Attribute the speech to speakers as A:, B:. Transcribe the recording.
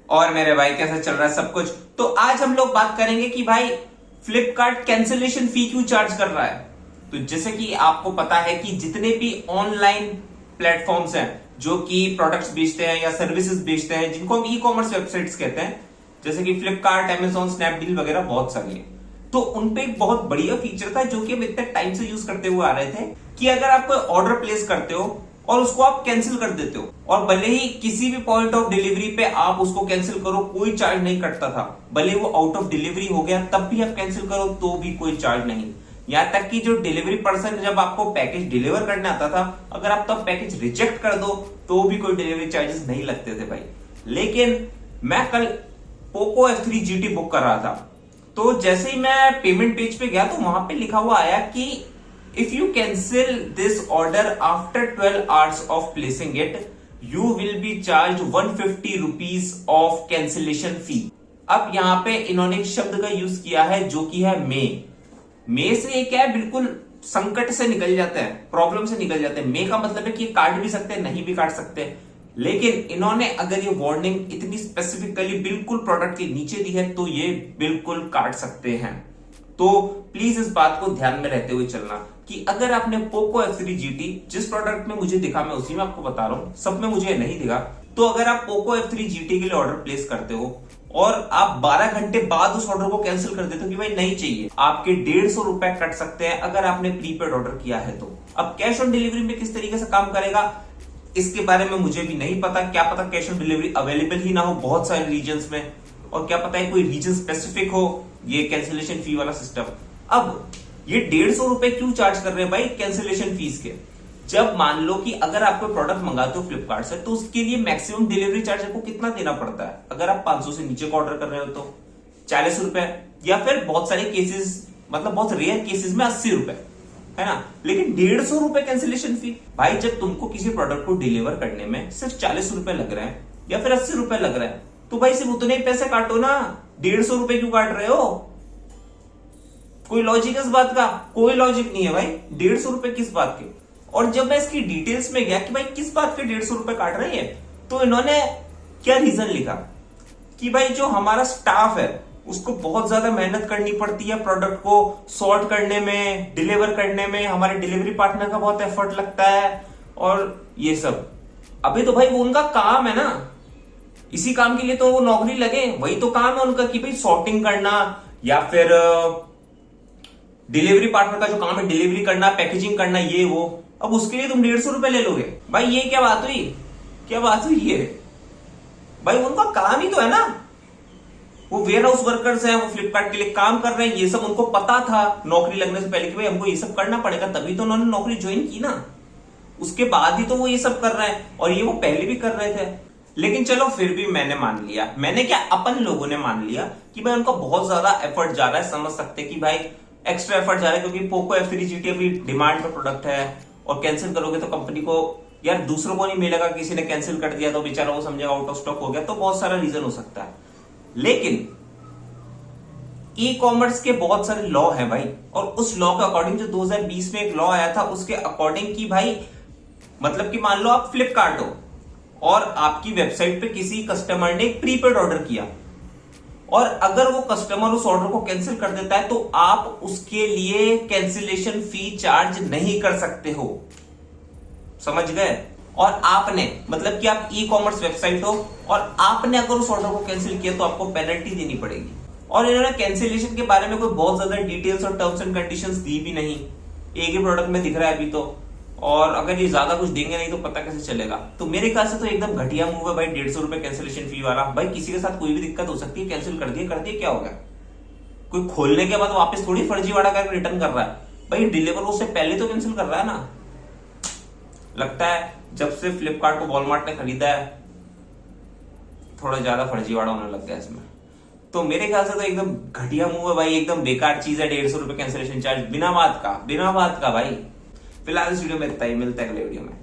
A: और मेरे भाई कैसा चल रहा है सब कुछ। तो आज हम लोग बात करेंगे कि भाई फ्लिपकार्ट कैंसिलेशन फी क्यों चार्ज कर रहा है। तो जैसे कि आपको पता है कि जितने भी ऑनलाइन प्लेटफॉर्म्स हैं जो कि प्रोडक्ट्स बेचते हैं या सर्विसेज बेचते हैं, जिनको हम ई कॉमर्स वेबसाइट्स कहते हैं, जैसे कि फ्लिपकार्ट, अमेजॉन, स्नैपडील वगैरह बहुत सारी है। तो उनपे एक बहुत बढ़िया फीचर था जो कि हम इतने टाइम से यूज करते हुए आ रहे थे कि अगर आप कोई ऑर्डर प्लेस करते हो और उसको आप कैंसिल कर देते हो और भले ही किसी भी पॉइंट ऑफ डिलीवरी पे आप उसको कैंसिल करो कोई चार्ज नहीं कटता था। भले वो आउट ऑफ डिलीवरी हो गया तब भी आप कैंसिल करो तो भी कोई चार्ज नहीं। यहां तक कि जो डिलीवरी पर्सन जब आपको पैकेज डिलीवर करने आता था, अगर आप तब पैकेज रिजेक्ट कर दो तो भी कोई डिलीवरी चार्जेस नहीं लगते थे भाई। लेकिन मैं कल पोको F3 GT बुक कर रहा था, तो जैसे ही मैं पेमेंट पेज पे गया तो वहां पे लिखा हुआ आया कि if you cancel this order after 12 hours of placing it you will be charge 150 rupees of cancellation fee. अब यहां पे इन्होंने एक शब्द का यूज किया है जो कि है मे से ये क्या है, बिल्कुल संकट से निकल जाते हैं, प्रॉब्लम से निकल जाते हैं। मे का मतलब है कि काट भी सकते हैं, नहीं भी काट सकते। लेकिन इन्होंने अगर ये वार्निंग इतनी स्पेसिफिकली बिल्कुल प्रोडक्ट के नीचे दी है तो ये बिल्कुल काट सकते हैं। तो प्लीज इस बात को ध्यान में रहते हुए चलना कि अगर आपने पोको F3 GT, जिस प्रोडक्ट में मुझे दिखा मैं उसी में आपको बता रहा हूं, सब में मुझे नहीं दिखा, तो अगर आप पोको F3 GT के लिए ऑर्डर प्लेस करते हो और आप 12 घंटे बाद उस ऑर्डर को कैंसिल कर देते हो कि भाई नहीं चाहिए, आपके 150 रुपए कट सकते हैं अगर आपने प्रीपेड ऑर्डर किया है तो। अब कैश ऑन डिलीवरी में किस तरीके से काम करेगा इसके बारे में मुझे भी नहीं पता। क्या पता कैश ऑन डिलीवरी अवेलेबल ही ना हो बहुत सारे रीजन्स में, और क्या पता है कोई रीजन स्पेसिफिक हो ये कैंसिलेशन फी वाला सिस्टम। अब ये 150 रुपए क्यों चार्ज कर रहे हैं भाई कैंसिलेशन फीस के। जब मान लो कि अगर आप कोई प्रोडक्ट मंगाते हो फ्लिपकार्ट से तो उसके लिए मैक्सिमम डिलीवरी चार्ज आपको कितना देना पड़ता है। अगर आप 500 से नीचे का ऑर्डर कर रहे हो तो 40 रुपए, या फिर बहुत सारे केसेस, मतलब बहुत रेयर केसेस में 80 रुपए, है ना। लेकिन 150 रुपए कैंसिलेशन फी। भाई जब तुमको किसी प्रोडक्ट को डिलीवर करने में सिर्फ 40 रुपए लग रहे हैं या फिर 80 रुपए लग रहे हैं तो भाई सिर्फ उतने ही पैसे काटो ना, 150 रुपए क्यों काट रहे हो। कोई लॉजिक इस बात का? कोई लॉजिक नहीं है भाई। 150 रुपए किस बात के। और जब मैं इसकी डिटेल्स में गया कि भाई किस बात के 150 रुपए काट रहे हैं, तो इन्होंने क्या रीजन लिखा कि भाई जो हमारा स्टाफ है उसको बहुत ज्यादा मेहनत करनी पड़ती है प्रोडक्ट को सॉर्ट करने में, डिलीवर करने में, हमारे डिलीवरी पार्टनर का बहुत एफर्ट लगता है और ये सब। अभी तो भाई वो उनका काम है ना, इसी काम के लिए तो वो नौकरी लगे, वही तो काम है उनका कि भाई सॉर्टिंग करना या फिर डिलीवरी पार्टनर का जो काम है डिलीवरी करना, पैकेजिंग करना, ये वो। अब उसके लिए तुम 150 रुपए ले लोगे भाई, ये क्या बात हुई, क्या बात हुई ये। भाई उनका काम ही तो है ना, वो वेयर हाउस वर्कर्स हैं, वो फ्लिपकार्ट के लिए काम कर रहे हैं, ये सब उनको पता था नौकरी लगने से पहले कि भाई हमको ये सब करना पड़ेगा, तभी तो उन्होंने नौकरी ज्वाइन की ना। उसके बाद ही तो वो ये सब कर रहे हैं, और ये वो पहले भी कर रहे थे। लेकिन चलो फिर भी मैंने मान लिया, मैंने क्या अपन लोगों ने मान लिया कि भाई उनका बहुत ज्यादा एफर्ट जा रहा है। समझ सकते कि भाई एक्स्ट्रा एफर्ट जा रहा है क्योंकि पोको F3 GT अभी डिमांड पे प्रोडक्ट है और कैंसिल करोगे तो कंपनी को यार दूसरों को नहीं मिलेगा, किसी ने कैंसिल कर दिया तो बेचारा वो समझेगा आउट ऑफ स्टॉक हो गया, तो बहुत सारा रीजन हो सकता है। लेकिन ई कॉमर्स के बहुत सारे लॉ हैं भाई, और उस लॉ के अकॉर्डिंग जो 2020 में एक लॉ आया था उसके अकॉर्डिंग की भाई, मतलब कि मान लो आप फ्लिपकार्ट हो और आपकी वेबसाइट पे किसी कस्टमर ने एक प्रीपेड ऑर्डर किया और अगर वो कस्टमर उस ऑर्डर को कैंसिल कर देता है तो आप उसके लिए कैंसिलेशन फी चार्ज नहीं कर सकते हो। समझ गए। और आपने, मतलब कि आप ई कॉमर्स वेबसाइट हो और आपने अगर उस ऑर्डर को कैंसिल किया तो आपको पेनल्टी देनी पड़ेगी। और इन्होंने कैंसिलेशन के बारे में कोई बहुत ज्यादा डिटेल्स और टर्म्स एंड कंडीशंस दी भी नहीं, एक ही प्रोडक्ट में दिख रहा है अभी तो, और अगर ये ज्यादा कुछ देंगे नहीं तो पता कैसे चलेगा। तो मेरे ख्याल से तो एकदम घटिया मूव है भाई 150 रुपए कैंसिलेशन फी वाला। भाई किसी के साथ कोई भी दिक्कत हो सकती है, कैंसिल कर दिया क्या हो गया। कोई खोलने के बाद वापस थोड़ी फर्जीवाड़ा करके रिटर्न कर रहा है, भाई डिलीवर उससे पहले तो कैंसिल कर रहा है ना। लगता है जब से फ्लिपकार्ट को वॉलमार्ट ने खरीदा है थोड़ा ज्यादा फर्जीवाड़ा होने लग गया इसमें। तो मेरे ख्याल से तो एकदम घटिया मूव है भाई, एकदम बेकार चीज है 150 रुपए कैंसिलेशन चार्ज बिना बात का भाई। फिलहाल इस वीडियो में इतना ही, मिलता है अगले वीडियो में।